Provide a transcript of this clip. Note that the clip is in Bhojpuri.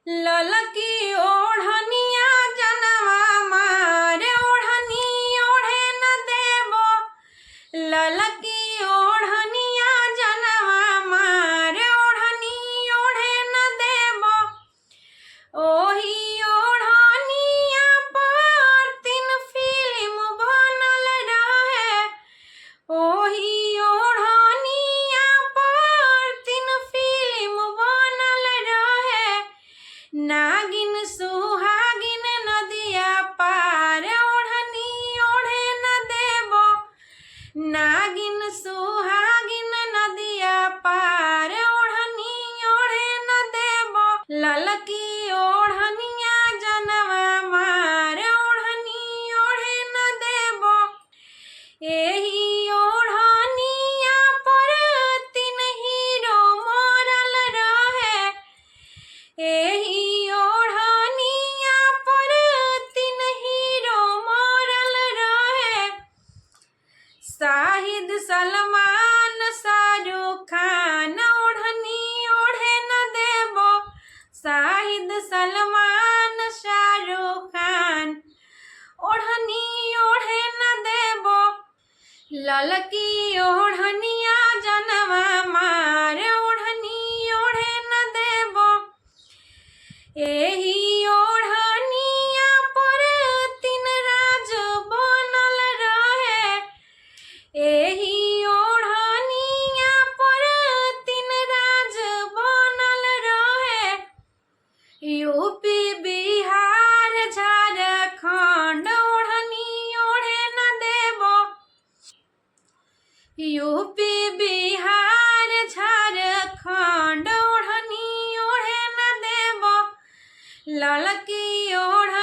ललकी ओढ़निया जनवा मारे ओढ़नी ओढ़े न देबो। ललकी ओढ़निया जनवा मारे ओढ़नी ओढ़े न देबो। ओही ओढ़निया पर 3 फिल्म बनल रहे। ओही ओढ़निया पर 3 फिल्म बनल रहे। नागिन सुहागिन नदिया पार ओढ़नी ओढ़े न देबो। नागिन सुहागिन नदिया पार ओढ़नी ओढ़े न देबो। ललकी ओढ़निया जनवा मार ओढ़नी ओढ़े न देबो। एही ओढ़निया पर 3 हीरो मरल रहे। एही ओढ़निया पर 3 हीरो मरल रहे। शाहिद सलमान शाहरुख खान ओढ़नी ओढ़े न देबो। शाहिद सलमान शाहरुख खान ओढ़नी ओढ़े न देबो। ललकी ओढ़निया जनवा मार ओढ़नी ओढ़े न देबो। एही ओढ़निया पर 3 राज बनल रहे। एही ओढ़निया पर 3 राज बनल रहे। यूपी बिहार झारखंड ओढ़नी ओढ़े न देबो। यूपी बिहार झारखंड ओढ़नी ओढ़े न देबो। ललकी ओढ़